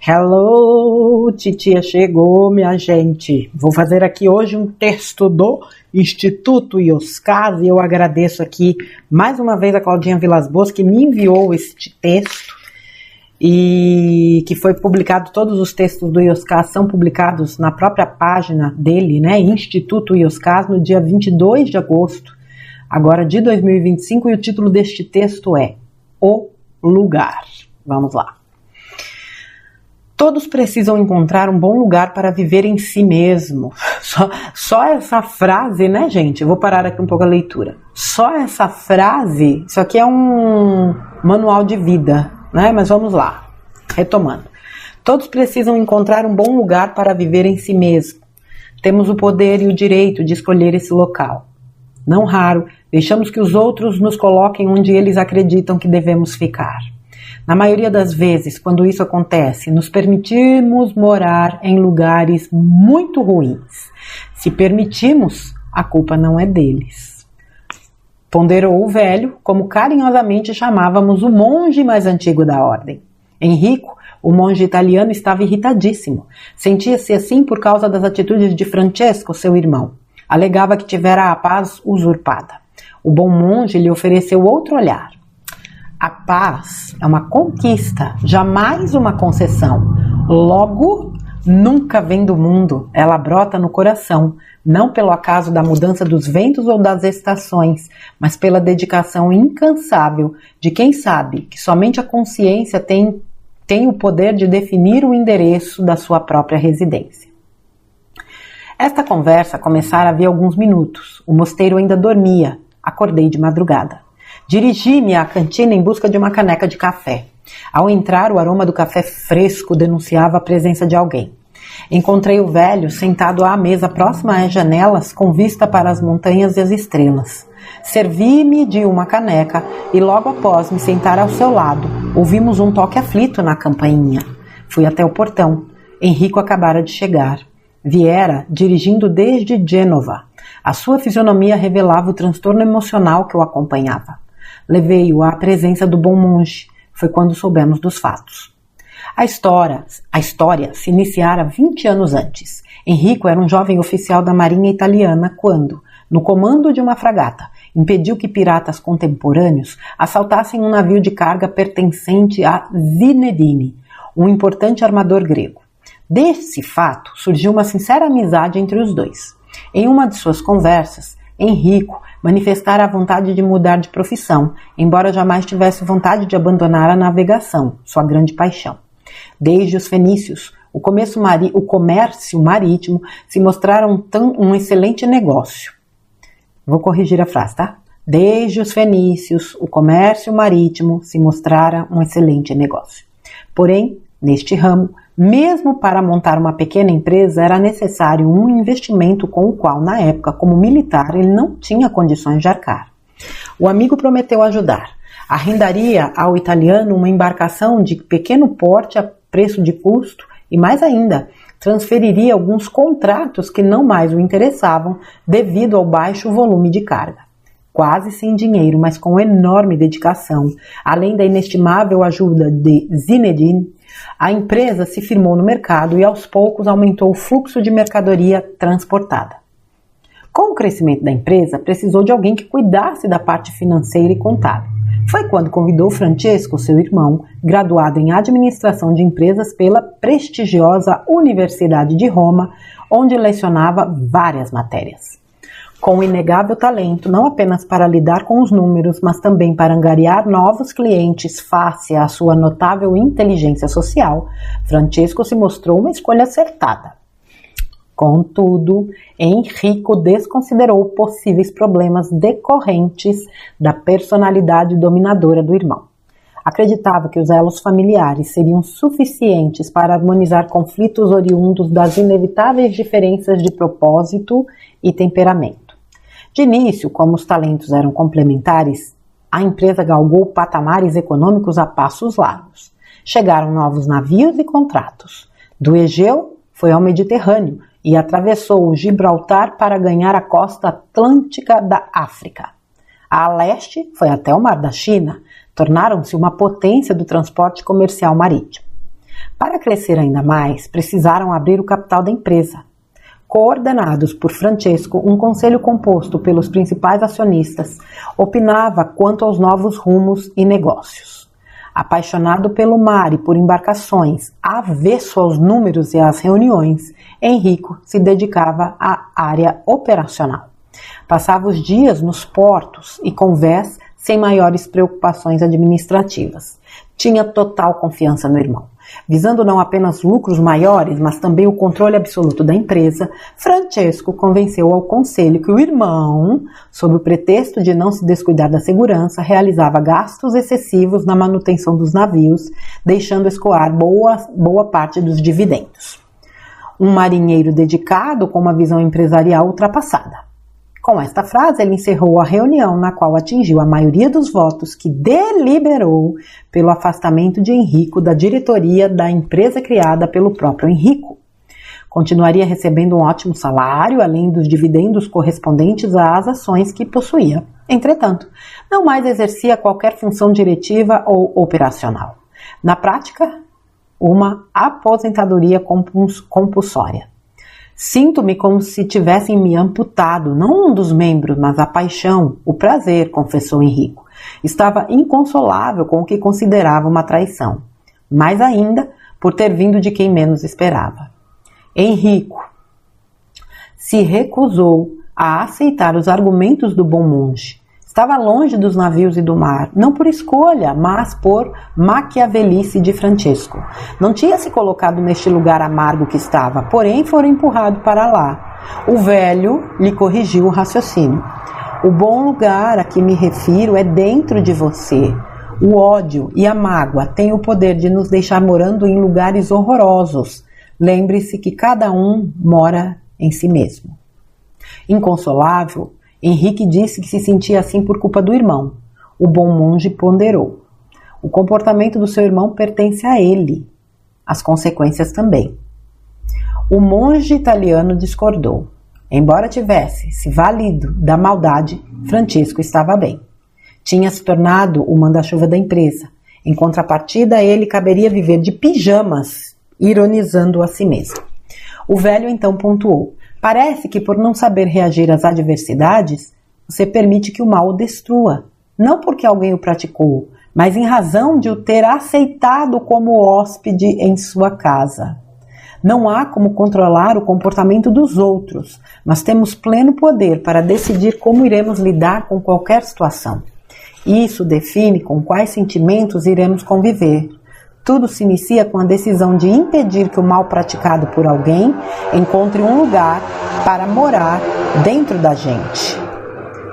Hello, titia chegou, minha gente. Vou fazer aqui hoje um texto do Instituto Ioscas e eu agradeço aqui mais uma vez a Claudinha Vilas Boas que me enviou este texto e que foi publicado. Todos os textos do Ioscas são publicados na própria página dele, né, Instituto Ioscas, no dia 22 de agosto, agora de 2025, e o título deste texto é O Lugar. Vamos lá. Todos precisam encontrar um bom lugar para viver em si mesmo. Só essa frase, né, gente? Eu vou parar aqui um pouco a leitura. Só essa frase, isso aqui é um manual de vida, né? Mas vamos lá, retomando. Todos precisam encontrar um bom lugar para viver em si mesmo. Temos o poder e o direito de escolher esse local. Não raro, deixamos que os outros nos coloquem onde eles acreditam que devemos ficar. Na maioria das vezes, quando isso acontece, nos permitimos morar em lugares muito ruins. Se permitimos, a culpa não é deles. Ponderou o velho, como carinhosamente chamávamos o monge mais antigo da ordem. Enrico, o monge italiano, estava irritadíssimo. Sentia-se assim por causa das atitudes de Francesco, seu irmão. Alegava que tivera a paz usurpada. O bom monge lhe ofereceu outro olhar. A paz é uma conquista, jamais uma concessão. Logo, nunca vem do mundo, ela brota no coração, não pelo acaso da mudança dos ventos ou das estações, mas pela dedicação incansável de quem sabe que somente a consciência tem o poder de definir o endereço da sua própria residência. Esta conversa começara havia alguns minutos. O mosteiro ainda dormia. Acordei de madrugada. Dirigi-me à cantina em busca de uma caneca de café. Ao entrar, o aroma do café fresco denunciava a presença de alguém. Encontrei o velho sentado à mesa próxima às janelas, com vista para as montanhas e as estrelas. Servi-me de uma caneca e logo após me sentar ao seu lado, ouvimos um toque aflito na campainha. Fui até o portão. Henrico acabara de chegar. Viera dirigindo desde Gênova. A sua fisionomia revelava o transtorno emocional que o acompanhava. Levei-o à presença do bom monge. Foi quando soubemos dos fatos. A história se iniciara 20 anos antes. Henrico era um jovem oficial da Marinha Italiana quando, no comando de uma fragata, impediu que piratas contemporâneos assaltassem um navio de carga pertencente a Zinedine, um importante armador grego. Desse fato surgiu uma sincera amizade entre os dois. Em uma de suas conversas, Henrico manifestara a vontade de mudar de profissão, embora jamais tivesse vontade de abandonar a navegação, sua grande paixão. Desde os fenícios, o comércio marítimo se mostrara um excelente negócio. Vou corrigir a frase, tá? Desde os fenícios, o comércio marítimo se mostrara um excelente negócio. Porém, neste ramo, mesmo para montar uma pequena empresa, era necessário um investimento com o qual, na época, como militar, ele não tinha condições de arcar. O amigo prometeu ajudar. Arrendaria ao italiano uma embarcação de pequeno porte a preço de custo e, mais ainda, transferiria alguns contratos que não mais o interessavam devido ao baixo volume de carga. Quase sem dinheiro, mas com enorme dedicação, além da inestimável ajuda de Zinedine, a empresa se firmou no mercado e aos poucos aumentou o fluxo de mercadoria transportada. Com o crescimento da empresa, precisou de alguém que cuidasse da parte financeira e contábil. Foi quando convidou Francesco, seu irmão, graduado em administração de empresas pela prestigiosa Universidade de Roma, onde lecionava várias matérias. Com inegável talento, não apenas para lidar com os números, mas também para angariar novos clientes face à sua notável inteligência social, Francesco se mostrou uma escolha acertada. Contudo, Enrico desconsiderou possíveis problemas decorrentes da personalidade dominadora do irmão. Acreditava que os elos familiares seriam suficientes para harmonizar conflitos oriundos das inevitáveis diferenças de propósito e temperamento. De início, como os talentos eram complementares, a empresa galgou patamares econômicos a passos largos. Chegaram novos navios e contratos. Do Egeu foi ao Mediterrâneo e atravessou o Gibraltar para ganhar a costa atlântica da África. A leste foi até o Mar da China, tornaram-se uma potência do transporte comercial marítimo. Para crescer ainda mais, precisaram abrir o capital da empresa. Coordenados por Francesco, um conselho composto pelos principais acionistas opinava quanto aos novos rumos e negócios. Apaixonado pelo mar e por embarcações, avesso aos números e às reuniões, Enrico se dedicava à área operacional. Passava os dias nos portos e convés sem maiores preocupações administrativas. Tinha total confiança no irmão. Visando não apenas lucros maiores, mas também o controle absoluto da empresa, Francesco convenceu ao conselho que o irmão, sob o pretexto de não se descuidar da segurança, realizava gastos excessivos na manutenção dos navios, deixando escoar boa parte dos dividendos. Um marinheiro dedicado com uma visão empresarial ultrapassada. Com esta frase, ele encerrou a reunião, na qual atingiu a maioria dos votos que deliberou pelo afastamento de Enrico da diretoria da empresa criada pelo próprio Enrico. Continuaria recebendo um ótimo salário, além dos dividendos correspondentes às ações que possuía. Entretanto, não mais exercia qualquer função diretiva ou operacional. Na prática, uma aposentadoria compulsória. Sinto-me como se tivessem me amputado, não um dos membros, mas a paixão, o prazer, confessou Enrico. Estava inconsolável com o que considerava uma traição, mais ainda por ter vindo de quem menos esperava. Enrico se recusou a aceitar os argumentos do bom monge. Estava longe dos navios e do mar, não por escolha, mas por maquiavelice de Francesco. Não tinha se colocado neste lugar amargo que estava, porém fora empurrado para lá. O velho lhe corrigiu o raciocínio. O bom lugar a que me refiro é dentro de você. O ódio e a mágoa têm o poder de nos deixar morando em lugares horrorosos. Lembre-se que cada um mora em si mesmo. Inconsolável, Henrique disse que se sentia assim por culpa do irmão. O bom monge ponderou. O comportamento do seu irmão pertence a ele. As consequências também. O monge italiano discordou. Embora tivesse se valido da maldade, Francesco estava bem. Tinha se tornado o manda-chuva da empresa. Em contrapartida, a ele caberia viver de pijamas, ironizando a si mesmo. O velho então pontuou. Parece que por não saber reagir às adversidades, você permite que o mal o destrua. Não porque alguém o praticou, mas em razão de o ter aceitado como hóspede em sua casa. Não há como controlar o comportamento dos outros, mas temos pleno poder para decidir como iremos lidar com qualquer situação. Isso define com quais sentimentos iremos conviver. Tudo se inicia com a decisão de impedir que o mal praticado por alguém encontre um lugar para morar dentro da gente.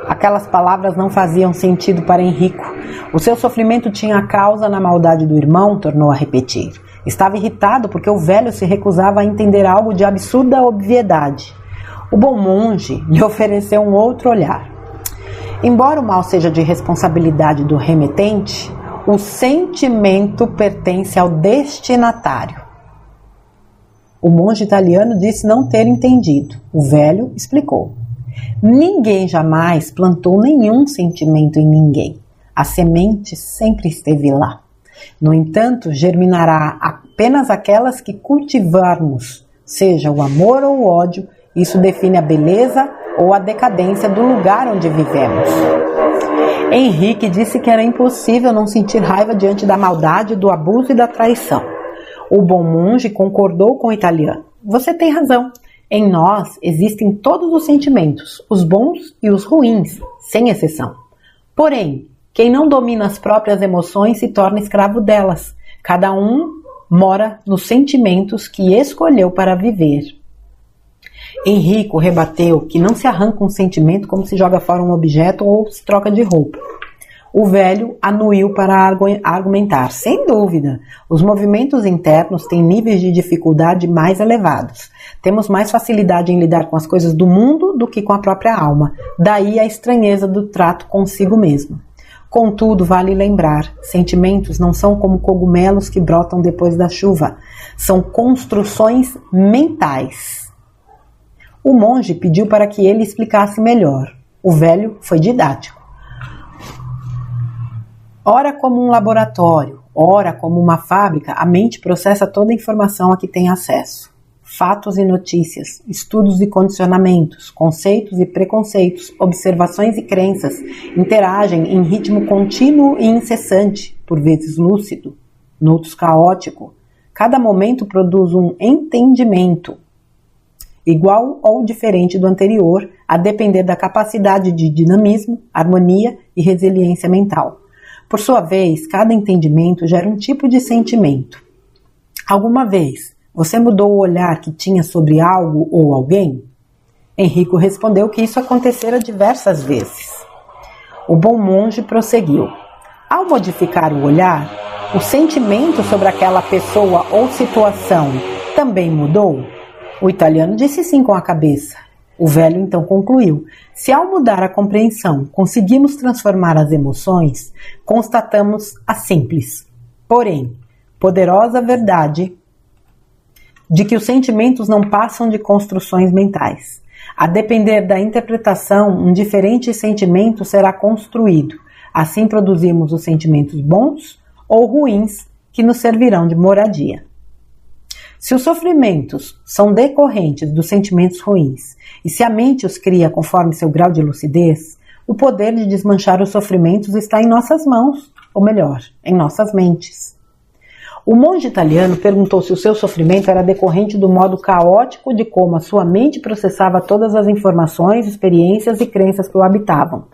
Aquelas palavras não faziam sentido para Enrico. O seu sofrimento tinha causa na maldade do irmão, tornou a repetir. Estava irritado porque o velho se recusava a entender algo de absurda obviedade. O bom monge lhe ofereceu um outro olhar. Embora o mal seja de responsabilidade do remetente, o sentimento pertence ao destinatário. O monge italiano disse não ter entendido. O velho explicou. Ninguém jamais plantou nenhum sentimento em ninguém. A semente sempre esteve lá. No entanto, germinará apenas aquelas que cultivarmos, seja o amor ou o ódio. Isso define a beleza ou a decadência do lugar onde vivemos. Henrique disse que era impossível não sentir raiva diante da maldade, do abuso e da traição. O bom monge concordou com o italiano. Você tem razão. Em nós existem todos os sentimentos, os bons e os ruins, sem exceção. Porém, quem não domina as próprias emoções se torna escravo delas. Cada um mora nos sentimentos que escolheu para viver. Henrico rebateu que não se arranca um sentimento como se joga fora um objeto ou se troca de roupa. O velho anuiu para argumentar. Sem dúvida, os movimentos internos têm níveis de dificuldade mais elevados. Temos mais facilidade em lidar com as coisas do mundo do que com a própria alma. Daí a estranheza do trato consigo mesmo. Contudo, vale lembrar, sentimentos não são como cogumelos que brotam depois da chuva. São construções mentais. O monge pediu para que ele explicasse melhor. O velho foi didático. Ora como um laboratório, ora como uma fábrica, a mente processa toda a informação a que tem acesso. Fatos e notícias, estudos e condicionamentos, conceitos e preconceitos, observações e crenças interagem em ritmo contínuo e incessante, por vezes lúcido, noutros caótico. Cada momento produz um entendimento, igual ou diferente do anterior, a depender da capacidade de dinamismo, harmonia e resiliência mental. Por sua vez, cada entendimento gera um tipo de sentimento. Alguma vez, você mudou o olhar que tinha sobre algo ou alguém? Henrico respondeu que isso acontecera diversas vezes. O bom monge prosseguiu. Ao modificar o olhar, o sentimento sobre aquela pessoa ou situação também mudou? O italiano disse sim com a cabeça. O velho então concluiu. Se ao mudar a compreensão conseguimos transformar as emoções, constatamos a simples, porém, poderosa verdade de que os sentimentos não passam de construções mentais. A depender da interpretação, um diferente sentimento será construído. Assim produzimos os sentimentos bons ou ruins que nos servirão de moradia. Se os sofrimentos são decorrentes dos sentimentos ruins e se a mente os cria conforme seu grau de lucidez, o poder de desmanchar os sofrimentos está em nossas mãos, ou melhor, em nossas mentes. O monge italiano perguntou se o seu sofrimento era decorrente do modo caótico de como a sua mente processava todas as informações, experiências e crenças que o habitavam.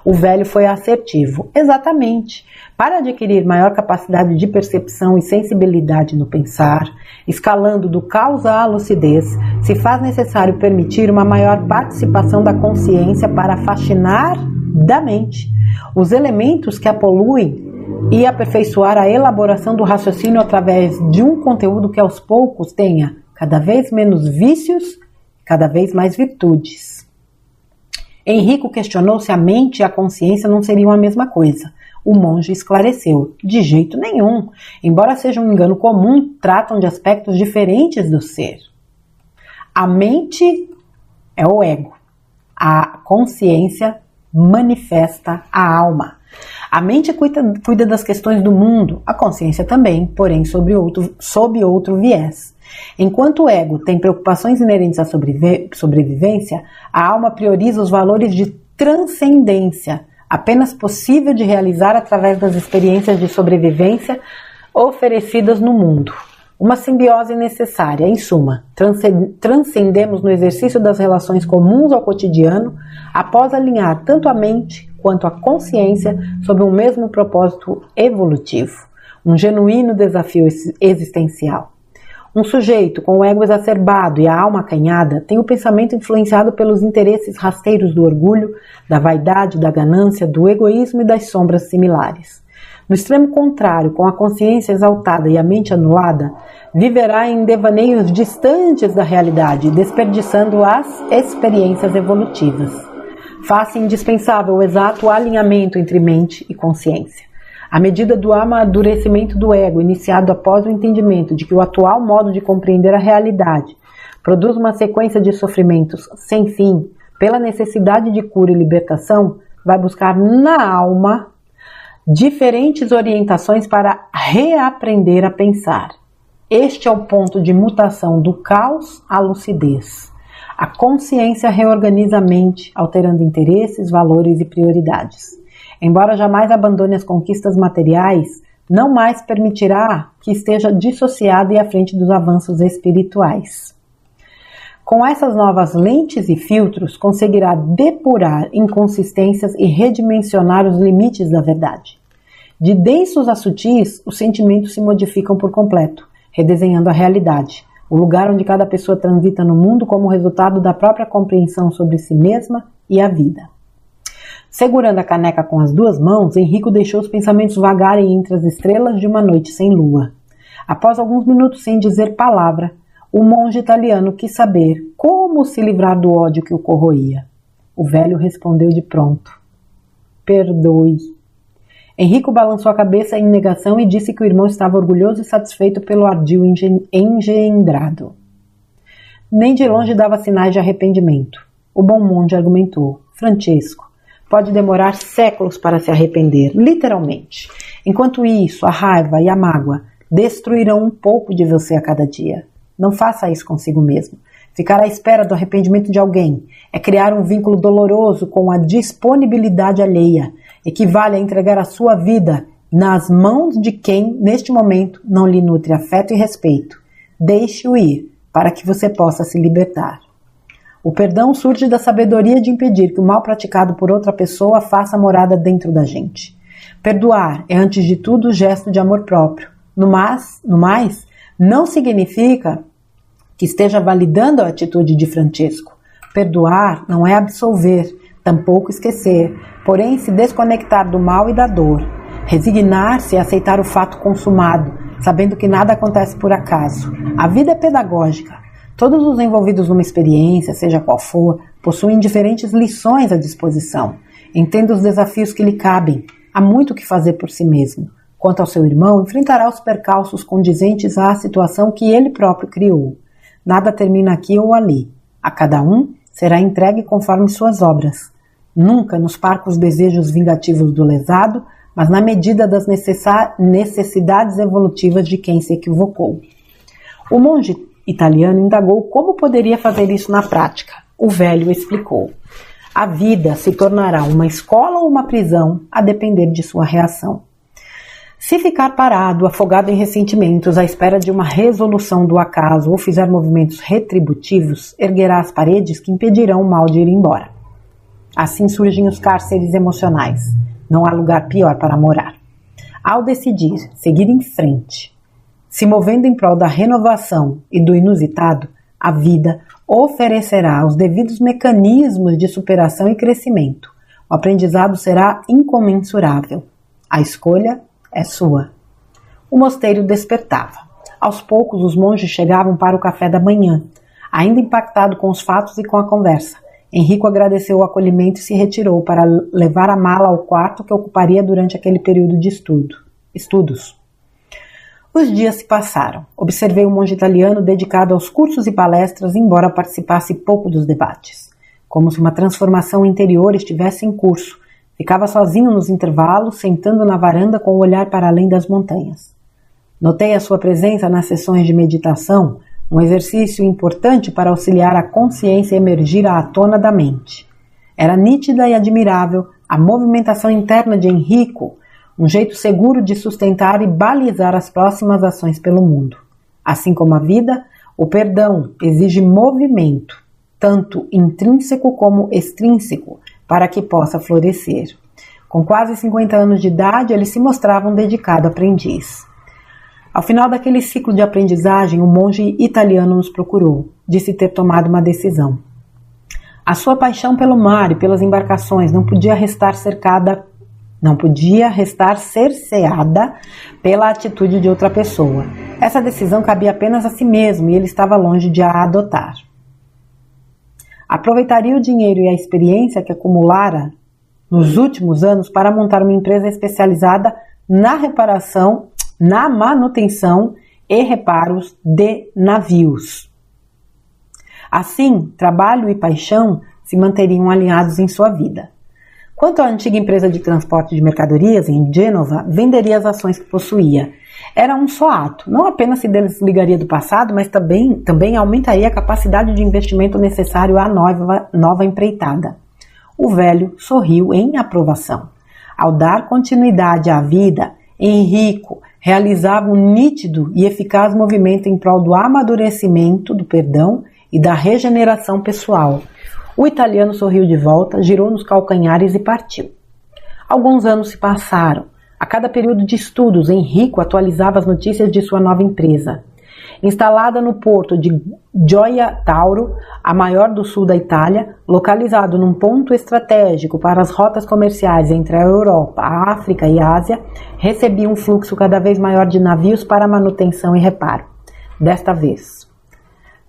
O velho foi assertivo. Exatamente. Para adquirir maior capacidade de percepção e sensibilidade no pensar, escalando do caos à lucidez, se faz necessário permitir uma maior participação da consciência para fascinar da mente os elementos que a poluem e aperfeiçoar a elaboração do raciocínio através de um conteúdo que aos poucos tenha cada vez menos vícios, cada vez mais virtudes. Henrico questionou se a mente e a consciência não seriam a mesma coisa. O monge esclareceu: de jeito nenhum. Embora seja um engano comum, tratam de aspectos diferentes do ser. A mente é o ego. A consciência manifesta a alma. A mente cuida das questões do mundo, a consciência também, porém sob outro viés. Enquanto o ego tem preocupações inerentes à sobrevivência, a alma prioriza os valores de transcendência, apenas possível de realizar através das experiências de sobrevivência oferecidas no mundo. Uma simbiose necessária, em suma, transcendemos no exercício das relações comuns ao cotidiano, após alinhar tanto a mente quanto a consciência sob um mesmo propósito evolutivo, um genuíno desafio existencial. Um sujeito com o ego exacerbado e a alma acanhada tem o pensamento influenciado pelos interesses rasteiros do orgulho, da vaidade, da ganância, do egoísmo e das sombras similares. No extremo contrário, com a consciência exaltada e a mente anulada, viverá em devaneios distantes da realidade, desperdiçando as experiências evolutivas. Faz-se indispensável o exato alinhamento entre mente e consciência. À medida do amadurecimento do ego, iniciado após o entendimento de que o atual modo de compreender a realidade produz uma sequência de sofrimentos sem fim, pela necessidade de cura e libertação, vai buscar na alma diferentes orientações para reaprender a pensar. Este é o ponto de mutação do caos à lucidez. A consciência reorganiza a mente, alterando interesses, valores e prioridades. Embora jamais abandone as conquistas materiais, não mais permitirá que esteja dissociada e à frente dos avanços espirituais. Com essas novas lentes e filtros, conseguirá depurar inconsistências e redimensionar os limites da verdade. De densos a sutis, os sentimentos se modificam por completo, redesenhando a realidade, o lugar onde cada pessoa transita no mundo como resultado da própria compreensão sobre si mesma e a vida. Segurando a caneca com as duas mãos, Henrico deixou os pensamentos vagarem entre as estrelas de uma noite sem lua. Após alguns minutos sem dizer palavra, o monge italiano quis saber como se livrar do ódio que o corroía. O velho respondeu de pronto: perdoe. Henrico balançou a cabeça em negação e disse que o irmão estava orgulhoso e satisfeito pelo ardil engendrado. Nem de longe dava sinais de arrependimento. O bom monge argumentou: Francesco, pode demorar séculos para se arrepender, literalmente. Enquanto isso, a raiva e a mágoa destruirão um pouco de você a cada dia. Não faça isso consigo mesmo. Ficar à espera do arrependimento de alguém é criar um vínculo doloroso com a disponibilidade alheia. Equivale a entregar a sua vida nas mãos de quem, neste momento, não lhe nutre afeto e respeito. Deixe-o ir, para que você possa se libertar. O perdão surge da sabedoria de impedir que o mal praticado por outra pessoa faça morada dentro da gente. Perdoar é, antes de tudo, gesto de amor próprio. No mais, não significa que esteja validando a atitude de Francesco. Perdoar não é absolver, tampouco esquecer, porém se desconectar do mal e da dor. Resignar-se é aceitar o fato consumado, sabendo que nada acontece por acaso. A vida é pedagógica. Todos os envolvidos numa experiência, seja qual for, possuem diferentes lições à disposição. Entenda os desafios que lhe cabem. Há muito o que fazer por si mesmo. Quanto ao seu irmão, enfrentará os percalços condizentes à situação que ele próprio criou. Nada termina aqui ou ali. A cada um será entregue conforme suas obras. Nunca nos parcos desejos vingativos do lesado, mas na medida das necessidades evolutivas de quem se equivocou. O monge italiano indagou como poderia fazer isso na prática. O velho explicou. A vida se tornará uma escola ou uma prisão, a depender de sua reação. Se ficar parado, afogado em ressentimentos, à espera de uma resolução do acaso ou fizer movimentos retributivos, erguerá as paredes que impedirão o mal de ir embora. Assim surgem os cárceres emocionais. Não há lugar pior para morar. Ao decidir seguir em frente, se movendo em prol da renovação e do inusitado, a vida oferecerá os devidos mecanismos de superação e crescimento. O aprendizado será incomensurável. A escolha é sua. O mosteiro despertava. Aos poucos, os monges chegavam para o café da manhã. Ainda impactado com os fatos e com a conversa, Enrico agradeceu o acolhimento e se retirou para levar a mala ao quarto que ocuparia durante aquele período de estudos. Os dias se passaram. Observei o monge italiano dedicado aos cursos e palestras, embora participasse pouco dos debates. Como se uma transformação interior estivesse em curso. Ficava sozinho nos intervalos, sentando na varanda com o olhar para além das montanhas. Notei a sua presença nas sessões de meditação, um exercício importante para auxiliar a consciência a emergir à tona da mente. Era nítida e admirável a movimentação interna de Enrico, um jeito seguro de sustentar e balizar as próximas ações pelo mundo. Assim como a vida, o perdão exige movimento, tanto intrínseco como extrínseco, para que possa florescer. Com quase 50 anos de idade, ele se mostrava um dedicado aprendiz. Ao final daquele ciclo de aprendizagem, o monge italiano nos procurou, disse ter tomado uma decisão. A sua paixão pelo mar e pelas embarcações não podia restar cerceada pela atitude de outra pessoa. Essa decisão cabia apenas a si mesmo e ele estava longe de a adotar. Aproveitaria o dinheiro e a experiência que acumulara nos últimos anos para montar uma empresa especializada na reparação, na manutenção e reparos de navios. Assim, trabalho e paixão se manteriam alinhados em sua vida. Quanto à antiga empresa de transporte de mercadorias em Gênova, venderia as ações que possuía. Era um só ato. Não apenas se desligaria do passado, mas também aumentaria a capacidade de investimento necessário à nova empreitada. O velho sorriu em aprovação. Ao dar continuidade à vida, Enrico realizava um nítido e eficaz movimento em prol do amadurecimento, do perdão e da regeneração pessoal. O italiano sorriu de volta, girou nos calcanhares e partiu. Alguns anos se passaram. A cada período de estudos, Enrico atualizava as notícias de sua nova empresa. Instalada no porto de Gioia Tauro, a maior do sul da Itália, localizado num ponto estratégico para as rotas comerciais entre a Europa, a África e a Ásia, recebia um fluxo cada vez maior de navios para manutenção e reparo. Desta vez,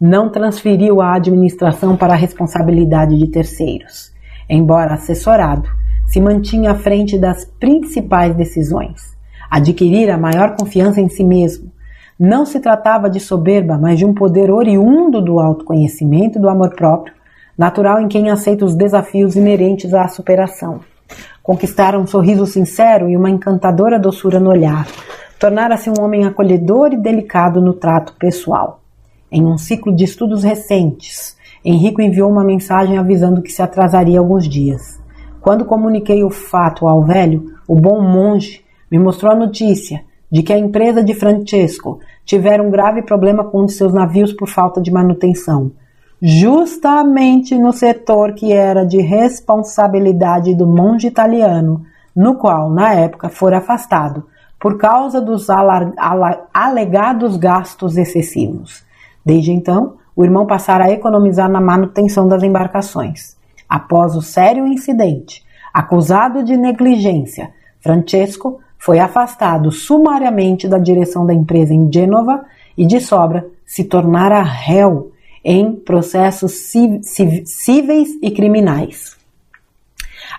não transferiu a administração para a responsabilidade de terceiros. Embora assessorado, se mantinha à frente das principais decisões. Adquirira maior confiança em si mesmo. Não se tratava de soberba, mas de um poder oriundo do autoconhecimento e do amor próprio, natural em quem aceita os desafios inerentes à superação. Conquistara um sorriso sincero e uma encantadora doçura no olhar. Tornara-se um homem acolhedor e delicado no trato pessoal. Em um ciclo de estudos recentes, Henrico enviou uma mensagem avisando que se atrasaria alguns dias. Quando comuniquei o fato ao velho, o bom monge me mostrou a notícia de que a empresa de Francesco tivera um grave problema com um de seus navios por falta de manutenção, justamente no setor que era de responsabilidade do monge italiano, no qual, na época, fora afastado por causa dos alegados gastos excessivos. Desde então, o irmão passara a economizar na manutenção das embarcações. Após o sério incidente, acusado de negligência, Francesco foi afastado sumariamente da direção da empresa em Gênova e, de sobra, se tornara réu em processos cíveis e criminais.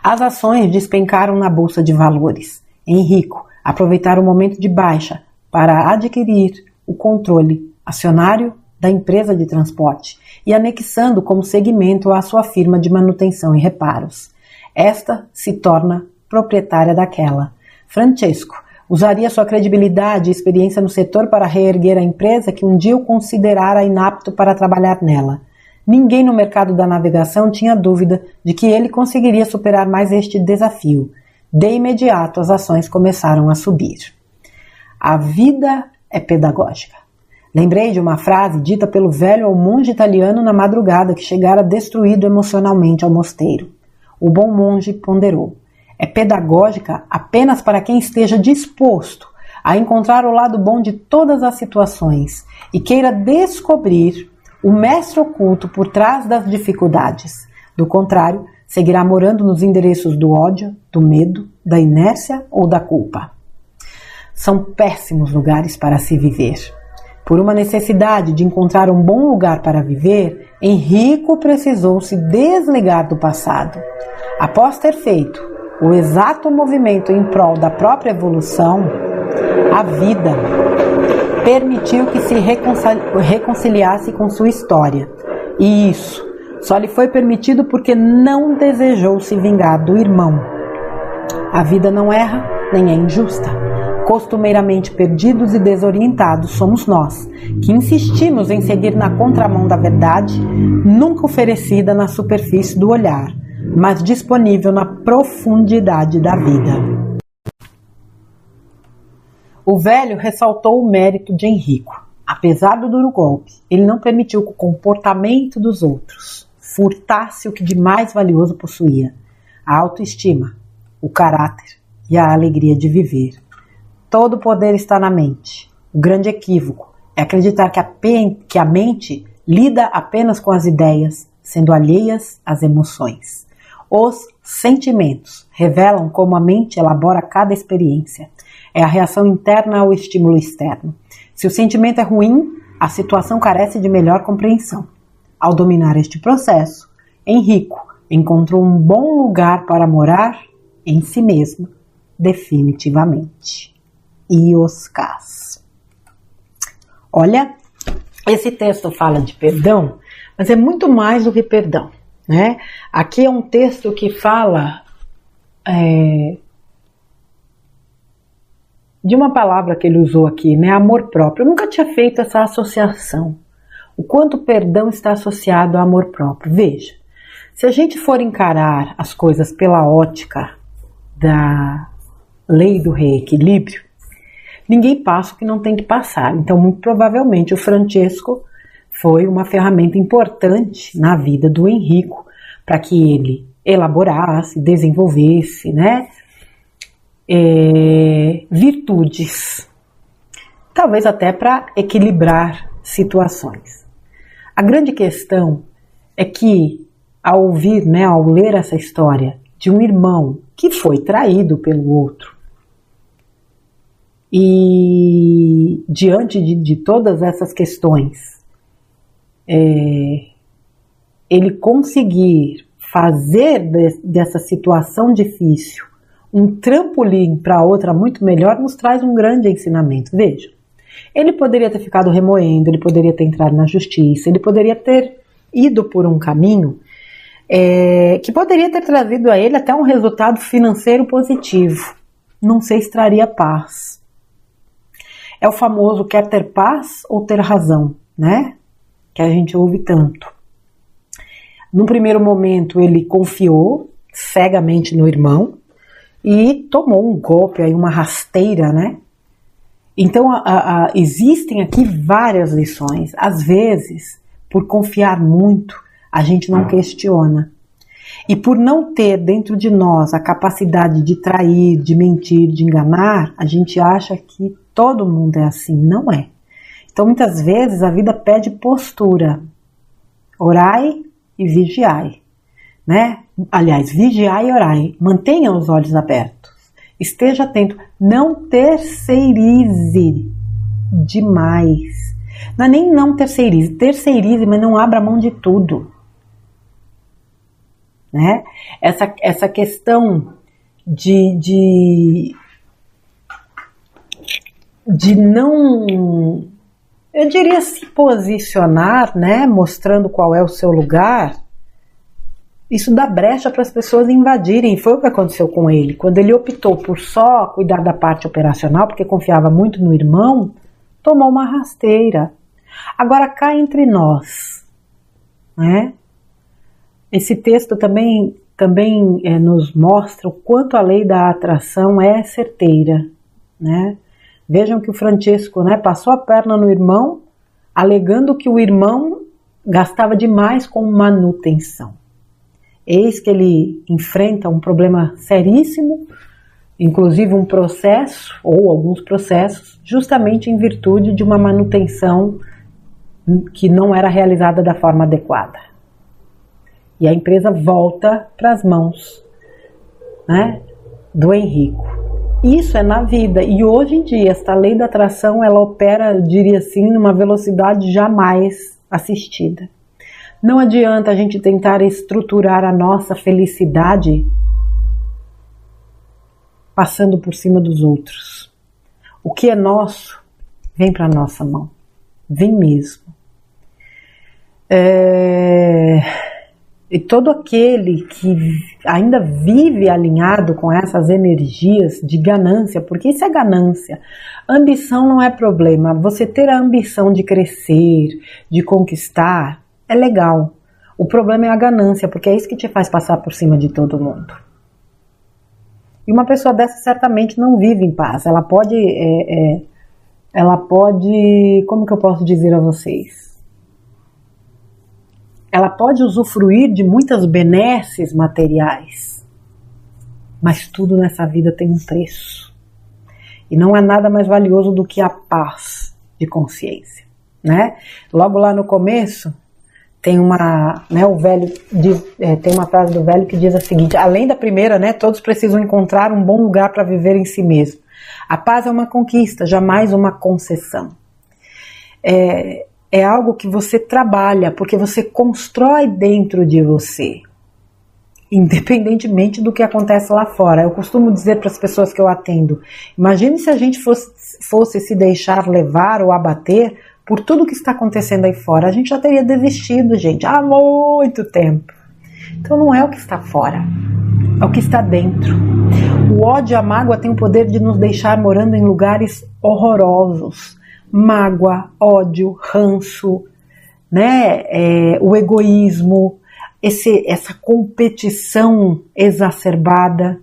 As ações despencaram na bolsa de valores. Henrico aproveitara o momento de baixa para adquirir o controle acionário da empresa de transporte e anexando como segmento a sua firma de manutenção e reparos. Esta se torna proprietária daquela. Francesco usaria sua credibilidade e experiência no setor para reerguer a empresa que um dia o considerara inapto para trabalhar nela. Ninguém no mercado da navegação tinha dúvida de que ele conseguiria superar mais este desafio. De imediato, as ações começaram a subir. A vida é pedagógica. Lembrei de uma frase dita pelo velho ao monge italiano na madrugada que chegara destruído emocionalmente ao mosteiro. O bom monge ponderou. É pedagógica apenas para quem esteja disposto a encontrar o lado bom de todas as situações e queira descobrir o mestre oculto por trás das dificuldades. Do contrário, seguirá morando nos endereços do ódio, do medo, da inércia ou da culpa. São péssimos lugares para se viver. Por uma necessidade de encontrar um bom lugar para viver, Henrico precisou se desligar do passado. Após ter feito o exato movimento em prol da própria evolução, a vida permitiu que se reconciliasse com sua história. E isso só lhe foi permitido porque não desejou se vingar do irmão. A vida não erra, nem é injusta. Costumeiramente perdidos e desorientados somos nós, que insistimos em seguir na contramão da verdade, nunca oferecida na superfície do olhar, mas disponível na profundidade da vida. O velho ressaltou o mérito de Henrico. Apesar do duro golpe, ele não permitiu que o comportamento dos outros furtasse o que de mais valioso possuía: a autoestima, o caráter e a alegria de viver. Todo o poder está na mente. O grande equívoco é acreditar que a mente lida apenas com as ideias, sendo alheias às emoções. Os sentimentos revelam como a mente elabora cada experiência. É a reação interna ao estímulo externo. Se o sentimento é ruim, a situação carece de melhor compreensão. Ao dominar este processo, Henrico encontrou um bom lugar para morar em si mesmo, definitivamente. Ioscas. Olha, esse texto fala de perdão, mas é muito mais do que perdão, né? Aqui é um texto que fala de uma palavra que ele usou aqui, né? Amor próprio. Eu nunca tinha feito essa associação. O quanto o perdão está associado ao amor próprio. Veja, se a gente for encarar as coisas pela ótica da lei do reequilíbrio, ninguém passa o que não tem que passar. Então, muito provavelmente, o Francesco foi uma ferramenta importante na vida do Henrico para que ele elaborasse, desenvolvesse, né, virtudes, talvez até para equilibrar situações. A grande questão é que, ao ouvir, né, ao ler essa história de um irmão que foi traído pelo outro, e diante de todas essas questões, ele conseguir fazer dessa situação difícil um trampolim para outra muito melhor, nos traz um grande ensinamento. Veja, ele poderia ter ficado remoendo, ele poderia ter entrado na justiça, ele poderia ter ido por um caminho que poderia ter trazido a ele até um resultado financeiro positivo. Não sei se traria paz. É o famoso quer ter paz ou ter razão, né? Que a gente ouve tanto. No primeiro momento ele confiou cegamente no irmão e tomou um golpe, aí uma rasteira, né? Então existem aqui várias lições. Às vezes, por confiar muito, a gente não questiona. E por não ter dentro de nós a capacidade de trair, de mentir, de enganar, a gente acha que todo mundo é assim. Não é. Então muitas vezes a vida pede postura. Orai e vigiai, né? Aliás, vigiai e orai. Mantenha os olhos abertos. Esteja atento. Não terceirize demais. Não é nem não terceirize. Terceirize, mas não abra mão de tudo. Né? Essa questão de não, eu diria, se posicionar, né, mostrando qual é o seu lugar, isso dá brecha para as pessoas invadirem. Foi o que aconteceu com ele. Quando ele optou por só cuidar da parte operacional, porque confiava muito no irmão, tomou uma rasteira. Agora, cá entre nós, né? Esse texto também nos mostra o quanto a lei da atração é certeira, né? Vejam que o Francesco, né, passou a perna no irmão, alegando que o irmão gastava demais com manutenção. Eis que ele enfrenta um problema seríssimo, inclusive um processo, ou alguns processos, justamente em virtude de uma manutenção que não era realizada da forma adequada. E a empresa volta para as mãos, né, do Henrico. Isso é na vida. E hoje em dia, esta lei da atração, ela opera, eu diria assim, numa velocidade jamais assistida. Não adianta a gente tentar estruturar a nossa felicidade passando por cima dos outros. O que é nosso, vem para a nossa mão. Vem mesmo. E todo aquele que ainda vive alinhado com essas energias de ganância, porque isso é ganância. Ambição não é problema. Você ter a ambição de crescer, de conquistar, é legal. O problema é a ganância, porque é isso que te faz passar por cima de todo mundo. E uma pessoa dessa certamente não vive em paz. Ela pode, como que eu posso dizer a vocês? Ela pode usufruir de muitas benesses materiais, mas tudo nessa vida tem um preço. E não há nada mais valioso do que a paz de consciência, né? Logo lá no começo, tem tem uma frase do velho que diz a seguinte, além da primeira, né, todos precisam encontrar um bom lugar para viver em si mesmo. A paz é uma conquista, jamais uma concessão. É algo que você trabalha, porque você constrói dentro de você, independentemente do que acontece lá fora. Eu costumo dizer para as pessoas que eu atendo, imagine se a gente fosse se deixar levar ou abater por tudo que está acontecendo aí fora. A gente já teria desistido, gente, há muito tempo. Então não é o que está fora, é o que está dentro. O ódio e a mágoa têm o poder de nos deixar morando em lugares horrorosos. Mágoa, ódio, ranço, né? O egoísmo, essa competição exacerbada.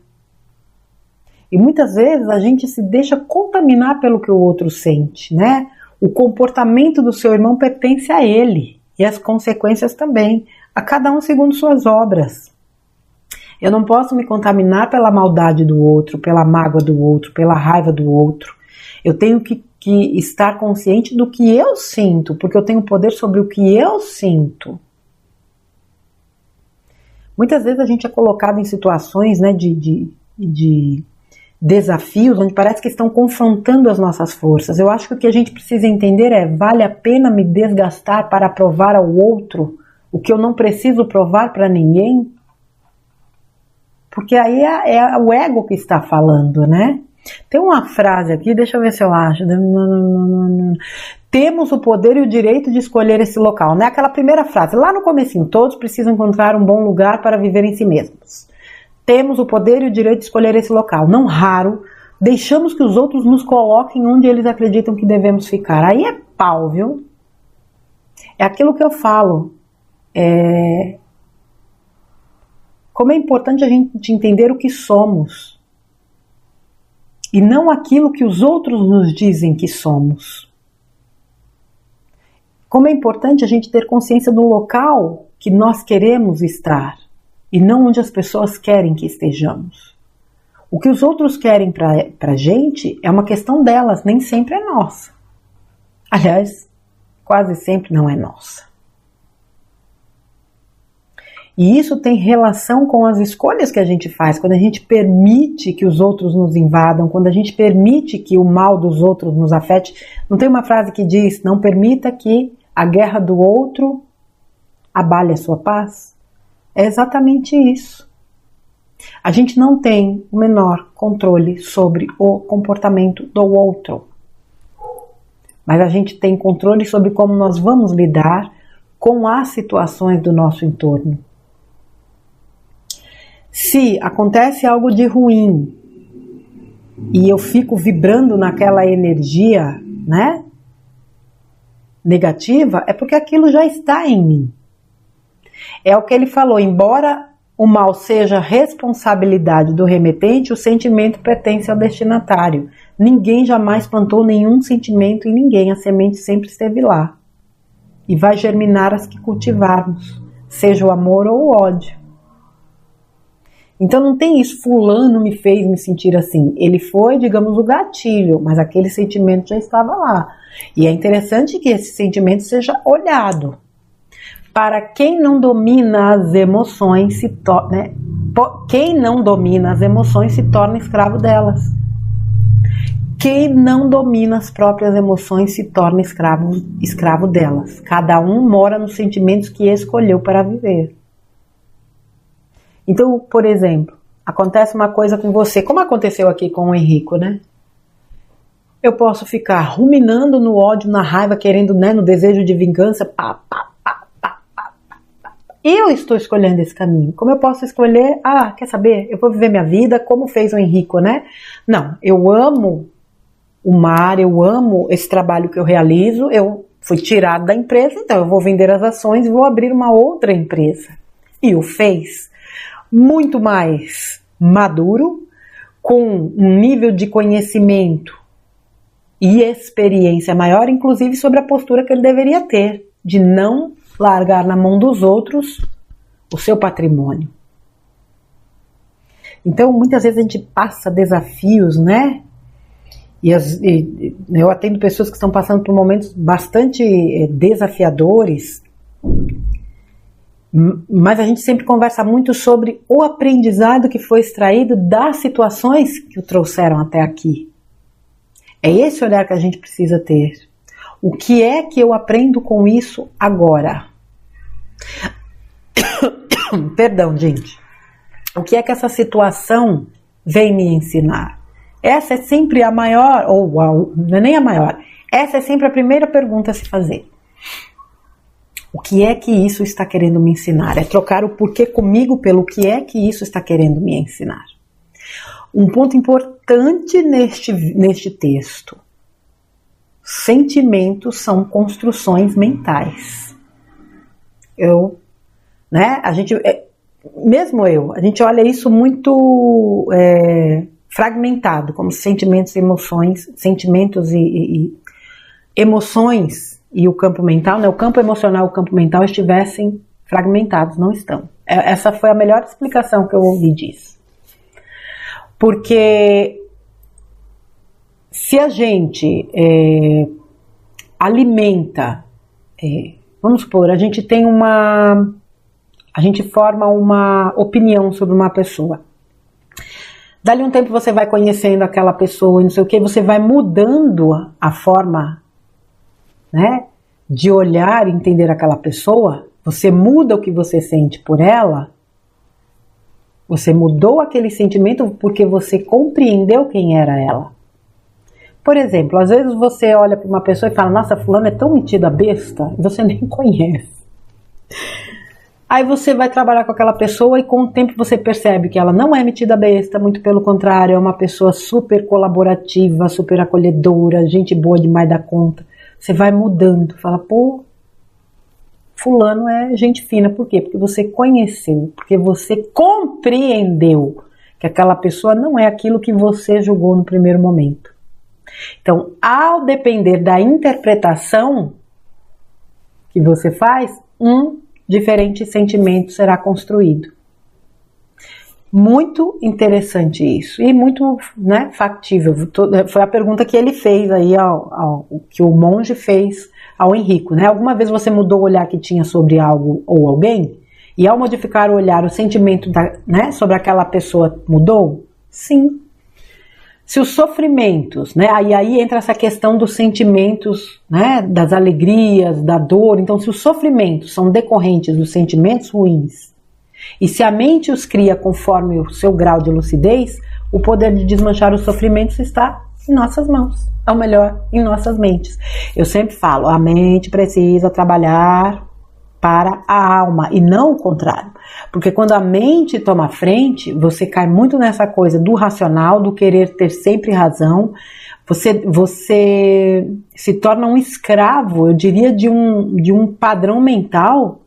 E muitas vezes a gente se deixa contaminar pelo que o outro sente, né? O comportamento do seu irmão pertence a ele, e as consequências também, a cada um segundo suas obras. Eu não posso me contaminar pela maldade do outro, pela mágoa do outro, pela raiva do outro. Eu tenho que estar consciente do que eu sinto, porque eu tenho poder sobre o que eu sinto. Muitas vezes a gente é colocado em situações, né, de desafios, onde parece que estão confrontando as nossas forças. Eu acho que o que a gente precisa entender vale a pena me desgastar para provar ao outro o que eu não preciso provar para ninguém? Porque aí é o ego que está falando, né? Tem uma frase aqui, deixa eu ver se eu acho. Temos o poder e o direito de escolher esse local, né? Aquela primeira frase, lá no comecinho, todos precisam encontrar um bom lugar para viver em si mesmos. Temos o poder e o direito de escolher esse local. Não raro, deixamos que os outros nos coloquem onde eles acreditam que devemos ficar. Aí é pau, viu? É aquilo que eu falo. Como é importante a gente entender o que somos. E não aquilo que os outros nos dizem que somos. Como é importante a gente ter consciência do local que nós queremos estar e não onde as pessoas querem que estejamos. O que os outros querem pra gente é uma questão delas, nem sempre é nossa. Aliás, quase sempre não é nossa. E isso tem relação com as escolhas que a gente faz, quando a gente permite que os outros nos invadam, quando a gente permite que o mal dos outros nos afete. Não tem uma frase que diz, não permita que a guerra do outro abale a sua paz? É exatamente isso. A gente não tem o menor controle sobre o comportamento do outro. Mas a gente tem controle sobre como nós vamos lidar com as situações do nosso entorno. Se acontece algo de ruim e eu fico vibrando naquela energia, né, negativa, é porque aquilo já está em mim. É o que ele falou, embora o mal seja responsabilidade do remetente, o sentimento pertence ao destinatário. Ninguém jamais plantou nenhum sentimento em ninguém, a semente sempre esteve lá. E vai germinar as que cultivarmos, seja o amor ou o ódio. Então não tem isso, fulano me fez me sentir assim. Ele foi, digamos, o gatilho, mas aquele sentimento já estava lá. E é interessante que esse sentimento seja olhado. Para quem não domina as emoções, quem não domina as emoções se torna escravo delas. Quem não domina as próprias emoções se torna escravo delas. Cada um mora nos sentimentos que escolheu para viver. Então, por exemplo, acontece uma coisa com você, como aconteceu aqui com o Henrico, né? Eu posso ficar ruminando no ódio, na raiva, querendo, né, no desejo de vingança, Eu estou escolhendo esse caminho. Como eu posso escolher, quer saber? Eu vou viver minha vida como fez o Henrico, né? Não, eu amo o mar, eu amo esse trabalho que eu realizo, eu fui tirado da empresa, então eu vou vender as ações e vou abrir uma outra empresa. E o fez muito mais maduro, com um nível de conhecimento e experiência maior, inclusive sobre a postura que ele deveria ter, de não largar na mão dos outros o seu patrimônio. Então, muitas vezes a gente passa desafios, né? Eu atendo pessoas que estão passando por momentos bastante desafiadores, mas a gente sempre conversa muito sobre o aprendizado que foi extraído das situações que o trouxeram até aqui. É esse olhar que a gente precisa ter. O que é que eu aprendo com isso agora? Perdão, gente. O que é que essa situação vem me ensinar? Essa é sempre a maior, não é nem a maior, essa é sempre a primeira pergunta a se fazer. O que é que isso está querendo me ensinar? É trocar o porquê comigo pelo que é que isso está querendo me ensinar. Um ponto importante neste texto. Sentimentos são construções mentais. A gente olha isso muito fragmentado, como sentimentos, emoções, sentimentos e emoções e o campo mental, né? O campo emocional e o campo mental estivessem fragmentados, não estão. Essa foi a melhor explicação que eu ouvi disso. Porque se a gente alimenta, vamos supor, a gente forma uma opinião sobre uma pessoa. Dali um tempo você vai conhecendo aquela pessoa e não sei o que, você vai mudando a forma, né, de olhar e entender aquela pessoa, você muda o que você sente por ela, Você mudou aquele sentimento porque você compreendeu quem era ela. Por exemplo, às vezes você olha para uma pessoa e fala, nossa, fulano é tão metida besta, e você nem conhece. Aí você vai trabalhar com aquela pessoa e com o tempo você percebe que ela não é metida besta, muito pelo contrário, é uma pessoa super colaborativa, super acolhedora, gente boa demais da conta. Você vai mudando, fala, pô, fulano é gente fina. Por quê? Porque você conheceu, porque você compreendeu que aquela pessoa não é aquilo que você julgou no primeiro momento. Então, ao depender da interpretação que você faz, diferente sentimento será construído. Muito interessante isso e muito, né, factível. Foi a pergunta que ele fez aí, que o monge fez ao Henrico, né? Alguma vez você mudou o olhar que tinha sobre algo ou alguém? E ao modificar o olhar, o sentimento né, sobre aquela pessoa mudou? Sim. Se os sofrimentos, né, aí entra essa questão dos sentimentos, né, das alegrias, da dor. Então, se os sofrimentos são decorrentes dos sentimentos ruins, e se a mente os cria conforme o seu grau de lucidez, o poder de desmanchar os sofrimentos está em nossas mãos. Ou melhor, em nossas mentes. Eu sempre falo, a mente precisa trabalhar para a alma e não o contrário. Porque quando a mente toma frente, você cai muito nessa coisa do racional, do querer ter sempre razão. Você se torna um escravo, eu diria, de um padrão mental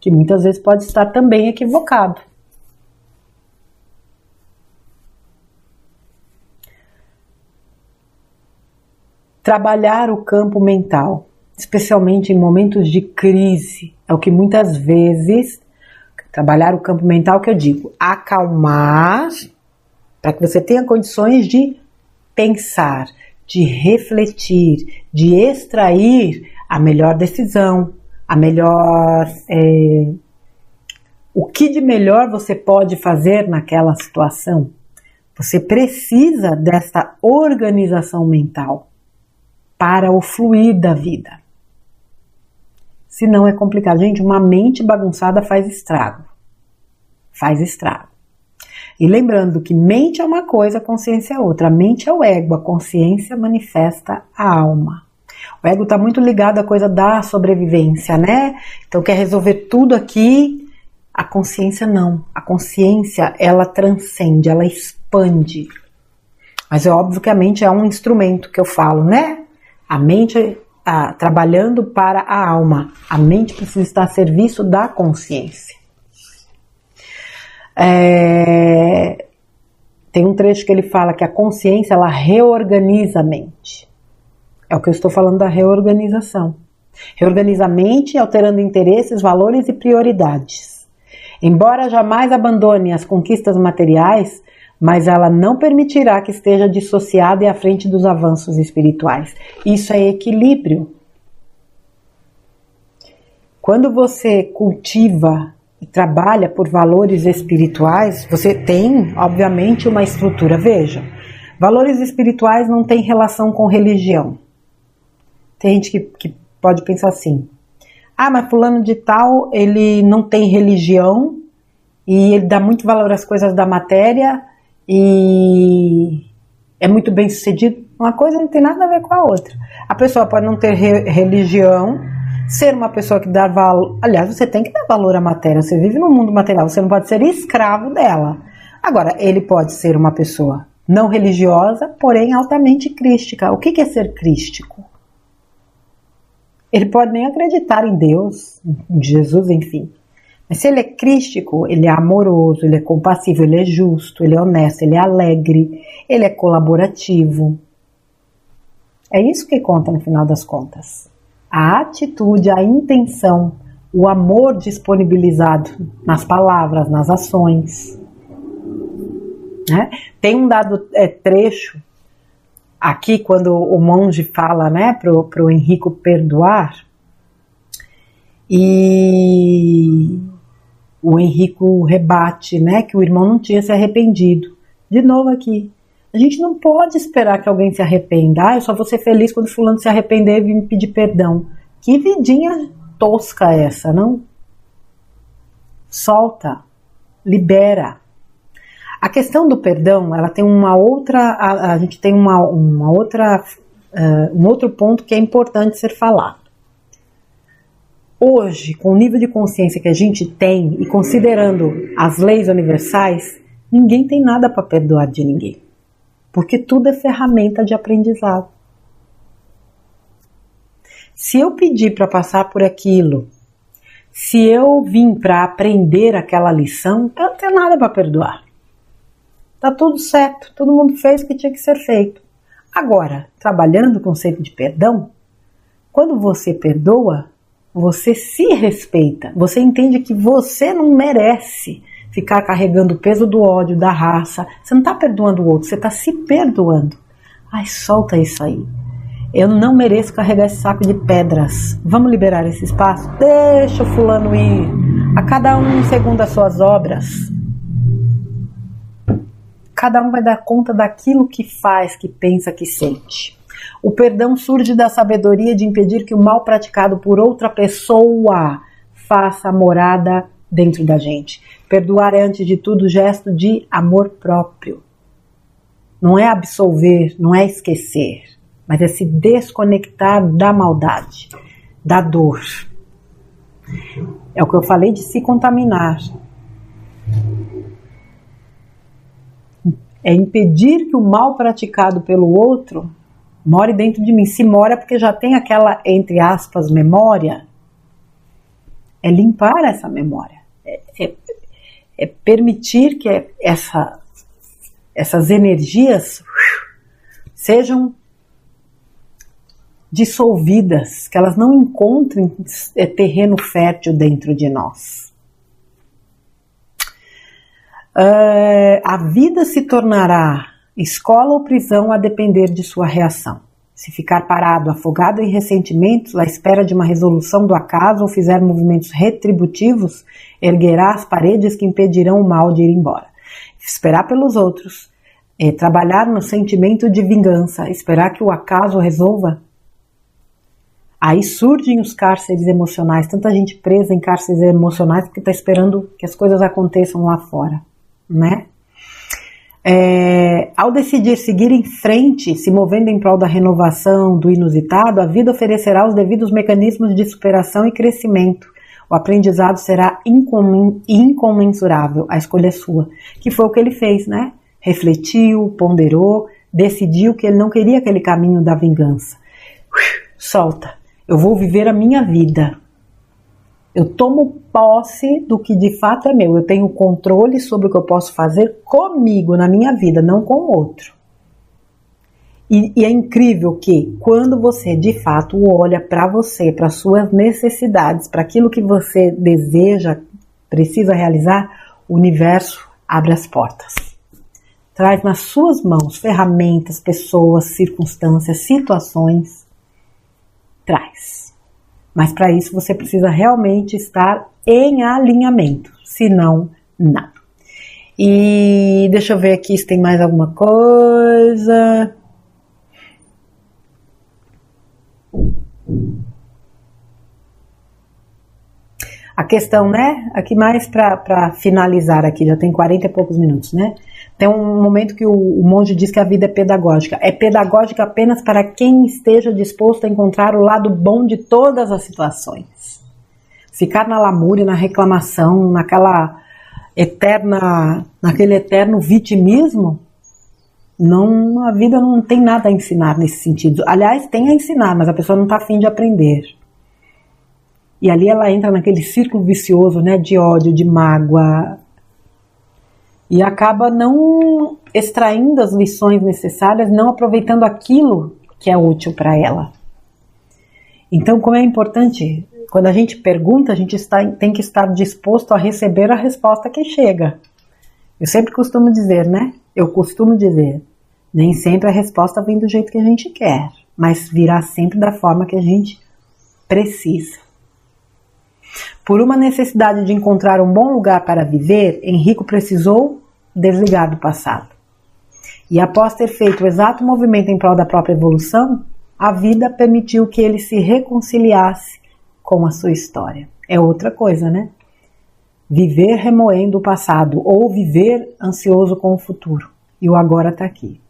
que muitas vezes pode estar também equivocado. Trabalhar o campo mental, especialmente em momentos de crise, é o que muitas vezes, trabalhar o campo mental que eu digo, acalmar, para que você tenha condições de pensar, de refletir, de extrair a melhor decisão, a melhor, o que de melhor você pode fazer naquela situação. Você precisa desta organização mental para o fluir da vida. Senão é complicado. Gente, uma mente bagunçada faz estrago. Faz estrago. E lembrando que mente é uma coisa, consciência é outra. A mente é o ego, a consciência manifesta a alma. O ego está muito ligado à coisa da sobrevivência, né? Então quer resolver tudo aqui. A consciência não. A consciência, ela transcende, ela expande. Mas é óbvio que a mente é um instrumento que eu falo, né? A mente trabalhando para a alma. A mente precisa estar a serviço da consciência. Tem um trecho que ele fala que a consciência, ela reorganiza a mente. É o que eu estou falando da reorganização. Reorganiza a mente, alterando interesses, valores e prioridades. Embora jamais abandone as conquistas materiais, mas ela não permitirá que esteja dissociada e à frente dos avanços espirituais. Isso é equilíbrio. Quando você cultiva e trabalha por valores espirituais, você tem, obviamente, uma estrutura. Veja, valores espirituais não têm relação com religião. Tem gente que pode pensar assim, mas fulano de tal, ele não tem religião e ele dá muito valor às coisas da matéria e é muito bem sucedido. Uma coisa não tem nada a ver com a outra. A pessoa pode não ter religião, ser uma pessoa que dá valor. Aliás, você tem que dar valor à matéria. Você vive no mundo material, você não pode ser escravo dela. Agora, ele pode ser uma pessoa não religiosa, porém altamente crística. O que é ser crístico? Ele pode nem acreditar em Deus, em Jesus, enfim. Mas se ele é crístico, ele é amoroso, ele é compassivo, ele é justo, ele é honesto, ele é alegre, ele é colaborativo. É isso que conta no final das contas. A atitude, a intenção, o amor disponibilizado nas palavras, nas ações. Né? Tem um dado trecho aqui, quando o monge fala, né, pro Henrico perdoar, e o Henrico rebate, né, que o irmão não tinha se arrependido. De novo aqui, a gente não pode esperar que alguém se arrependa. Eu só vou ser feliz quando fulano se arrepender e vir me pedir perdão. Que vidinha tosca essa, não? Solta, libera. A questão do perdão, ela tem uma outra, a gente tem um outro ponto que é importante ser falado. Hoje, com o nível de consciência que a gente tem e considerando as leis universais, ninguém tem nada para perdoar de ninguém, porque tudo é ferramenta de aprendizado. Se eu pedir para passar por aquilo, se eu vim para aprender aquela lição, eu não tenho nada para perdoar. Tá tudo certo, todo mundo fez o que tinha que ser feito. Agora, trabalhando o conceito de perdão, quando você perdoa, você se respeita, você entende que você não merece ficar carregando o peso do ódio, da raça. Você não está perdoando o outro, você está se perdoando. Ai, solta isso aí. Eu não mereço carregar esse saco de pedras. Vamos liberar esse espaço? Deixa o fulano ir. A cada um segundo as suas obras. Cada um vai dar conta daquilo que faz, que pensa, que sente. O perdão surge da sabedoria de impedir que o mal praticado por outra pessoa faça morada dentro da gente. Perdoar é, antes de tudo, gesto de amor próprio. Não é absolver, não é esquecer, mas é se desconectar da maldade, da dor. É o que eu falei de se contaminar. É impedir que o mal praticado pelo outro more dentro de mim. Se mora porque já tem aquela, entre aspas, memória. É limpar essa memória. É permitir que essas energias sejam dissolvidas, que elas não encontrem terreno fértil dentro de nós. A vida se tornará escola ou prisão a depender de sua reação. Se ficar parado, afogado em ressentimentos, à espera de uma resolução do acaso ou fizer movimentos retributivos, erguerá as paredes que impedirão o mal de ir embora. Esperar pelos outros, trabalhar no sentimento de vingança, esperar que o acaso resolva. Aí surgem os cárceres emocionais, tanta gente presa em cárceres emocionais porque está esperando que as coisas aconteçam lá fora, né? Ao decidir seguir em frente, se movendo em prol da renovação, do inusitado, a vida oferecerá os devidos mecanismos de superação e crescimento. O aprendizado será incomensurável, a escolha é sua. Que foi o que ele fez, né? Refletiu, ponderou, decidiu que ele não queria aquele caminho da vingança. Solta, eu vou viver a minha vida. Eu tomo posse do que de fato é meu. Eu tenho controle sobre o que eu posso fazer comigo, na minha vida, não com o outro. E é incrível que quando você de fato olha para você, para suas necessidades, para aquilo que você deseja, precisa realizar, o universo abre as portas. Traz nas suas mãos ferramentas, pessoas, circunstâncias, situações. Traz. Mas para isso você precisa realmente estar em alinhamento, senão não. E deixa eu ver aqui se tem mais alguma coisa. A questão, né? Aqui mais para finalizar aqui, já tem 40 e poucos minutos, né? Tem um momento que o monge diz que a vida é pedagógica. É pedagógica apenas para quem esteja disposto a encontrar o lado bom de todas as situações. Ficar na lamúria, na reclamação, naquele eterno vitimismo, não, a vida não tem nada a ensinar nesse sentido. Aliás, tem a ensinar, mas a pessoa não está afim de aprender. E ali ela entra naquele círculo vicioso, né, de ódio, de mágoa, e acaba não extraindo as lições necessárias, não aproveitando aquilo que é útil para ela. Então, como é importante, quando a gente pergunta, a gente tem que estar disposto a receber a resposta que chega. Eu sempre costumo dizer, né? Nem sempre a resposta vem do jeito que a gente quer, mas virá sempre da forma que a gente precisa. Por uma necessidade de encontrar um bom lugar para viver, Henrico precisou desligar do passado. E após ter feito o exato movimento em prol da própria evolução, a vida permitiu que ele se reconciliasse com a sua história. É outra coisa, né? viver remoendo o passado ou viver ansioso com o futuro. E o agora está aqui.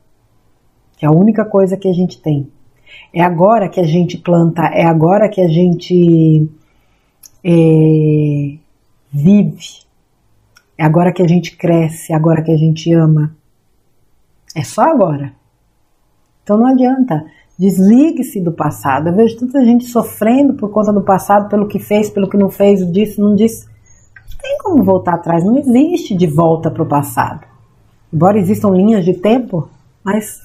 Que é a única coisa que a gente tem. É agora que a gente planta, é agora que a gente vive. É agora que a gente cresce, é agora que a gente ama. É só agora. Então não adianta. Desligue-se do passado. Eu vejo tanta gente sofrendo por conta do passado, pelo que fez, pelo que não fez, disse, não disse. Não tem como voltar atrás, não existe de volta para o passado. Embora existam linhas de tempo, mas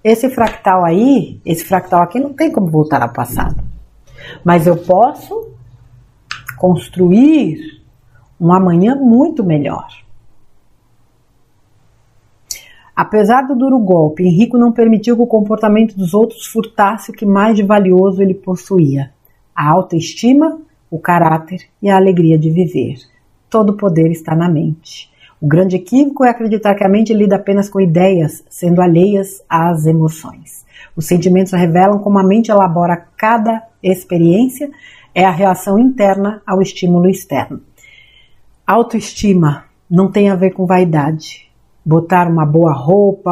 esse fractal aqui não tem como voltar ao passado. Mas eu posso construir um amanhã muito melhor. Apesar do duro golpe, Henrico não permitiu que o comportamento dos outros furtasse o que mais de valioso ele possuía: a autoestima, o caráter e a alegria de viver. Todo o poder está na mente. O grande equívoco é acreditar que a mente lida apenas com ideias, sendo alheias às emoções. Os sentimentos revelam como a mente elabora cada experiência, é a reação interna ao estímulo externo. Autoestima não tem a ver com vaidade. Botar uma boa roupa,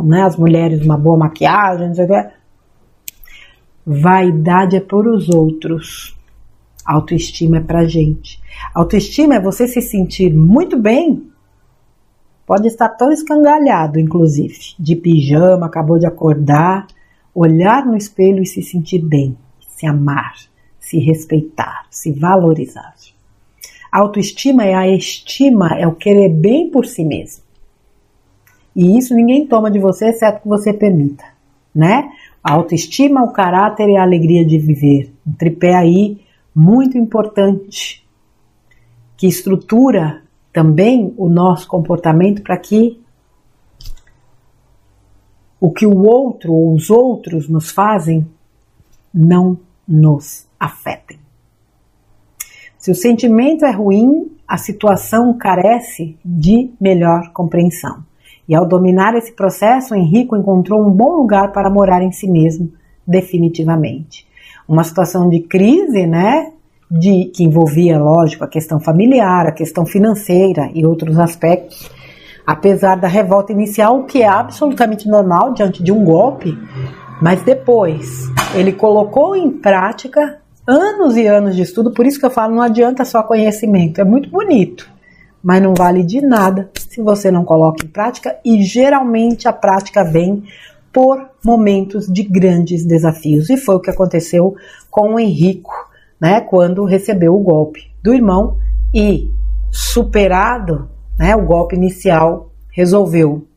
né, as mulheres uma boa maquiagem, não sei o que. Vaidade é por os outros. Autoestima é pra gente. Autoestima é você se sentir muito bem. Pode estar todo escangalhado, inclusive, de pijama, acabou de acordar, olhar no espelho e se sentir bem, se amar, se respeitar, se valorizar. Autoestima é a estima, é o querer bem por si mesmo. E isso ninguém toma de você, exceto que você permita, né? A autoestima, o caráter e a alegria de viver. Um tripé aí muito importante, que estrutura também o nosso comportamento para que o que o outro ou os outros nos fazem não nos afetem. Se o sentimento é ruim, a situação carece de melhor compreensão. E ao dominar esse processo, Henrico encontrou um bom lugar para morar em si mesmo, definitivamente. Uma situação de crise, né? Que envolvia, lógico, a questão familiar, a questão financeira e outros aspectos. Apesar da revolta inicial, o que é absolutamente normal diante de um golpe, mas depois ele colocou em prática anos e anos de estudo. Por isso que eu falo, não adianta só conhecimento, é muito bonito, mas não vale de nada se você não coloca em prática, e geralmente a prática vem por momentos de grandes desafios, e foi o que aconteceu com o Henrico, né, quando recebeu o golpe do irmão e, superado, né, o golpe inicial, resolveu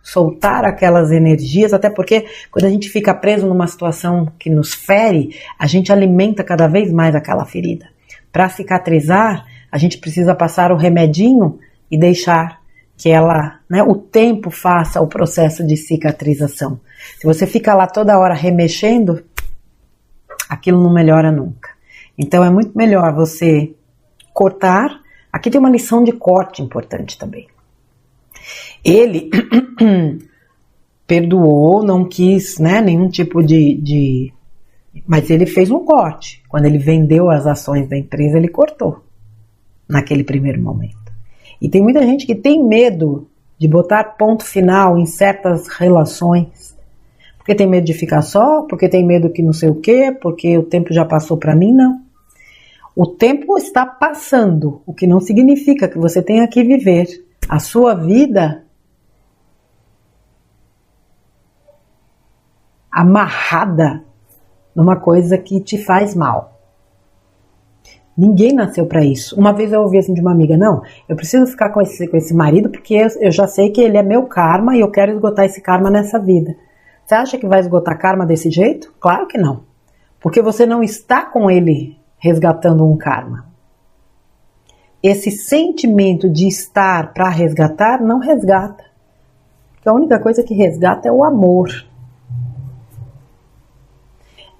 soltar aquelas energias, até porque quando a gente fica preso numa situação que nos fere, a gente alimenta cada vez mais aquela ferida. Para cicatrizar, a gente precisa passar o remedinho e deixar que ela, né, o tempo faça o processo de cicatrização. Se você fica lá toda hora remexendo, aquilo não melhora nunca. Então é muito melhor você cortar. Aqui tem uma lição de corte importante também. Ele perdoou, não quis, né, nenhum tipo de... Mas ele fez um corte. Quando ele vendeu as ações da empresa, ele cortou. Naquele primeiro momento. E tem muita gente que tem medo de botar ponto final em certas relações. Porque tem medo de ficar só, porque tem medo que não sei o quê, porque o tempo já passou para mim, não. O tempo está passando, o que não significa que você tenha que viver a sua vida amarrada numa coisa que te faz mal. Ninguém nasceu para isso. Uma vez eu ouvi assim de uma amiga, não, eu preciso ficar com esse marido porque eu já sei que ele é meu karma e eu quero esgotar esse karma nessa vida. Você acha que vai esgotar karma desse jeito? Claro que não. Porque você não está com ele resgatando um karma. Esse sentimento de estar para resgatar não resgata. Porque a única coisa que resgata é o amor.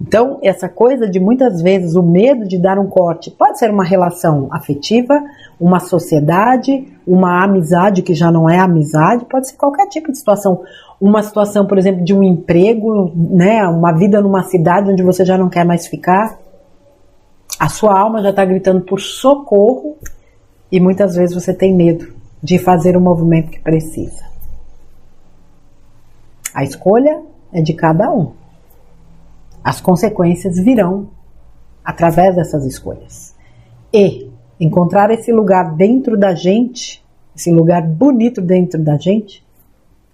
Então, essa coisa de muitas vezes o medo de dar um corte, pode ser uma relação afetiva, uma sociedade, uma amizade que já não é amizade, pode ser qualquer tipo de situação. Uma situação, por exemplo, de um emprego, né, uma vida numa cidade onde você já não quer mais ficar. A sua alma já está gritando por socorro E muitas vezes você tem medo de fazer o movimento que precisa. A escolha é de cada um. As consequências virão através dessas escolhas. E encontrar esse lugar dentro da gente, esse lugar bonito dentro da gente,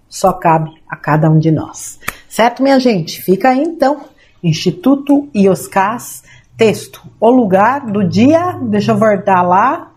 só cabe a cada um de nós. Certo, minha gente? Fica aí então, Instituto Ioscas, texto, o lugar do dia, deixa eu voltar lá,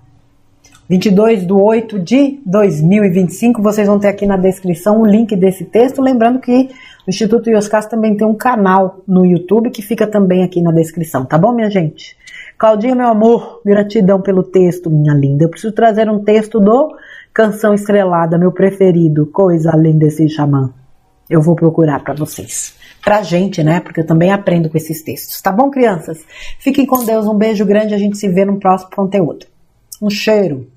22/8/2025, vocês vão ter aqui na descrição o link desse texto, lembrando que o Instituto Ioscas também tem um canal no YouTube, que fica também aqui na descrição, tá bom, minha gente? Claudinha, meu amor, gratidão pelo texto, minha linda. Eu preciso trazer um texto do Canção Estrelada, meu preferido, coisa além desse xamã. Eu vou procurar para vocês. Pra gente, né? Porque eu também aprendo com esses textos. Tá bom, crianças? Fiquem com Deus, um beijo grande, a gente se vê no próximo conteúdo. Um cheiro.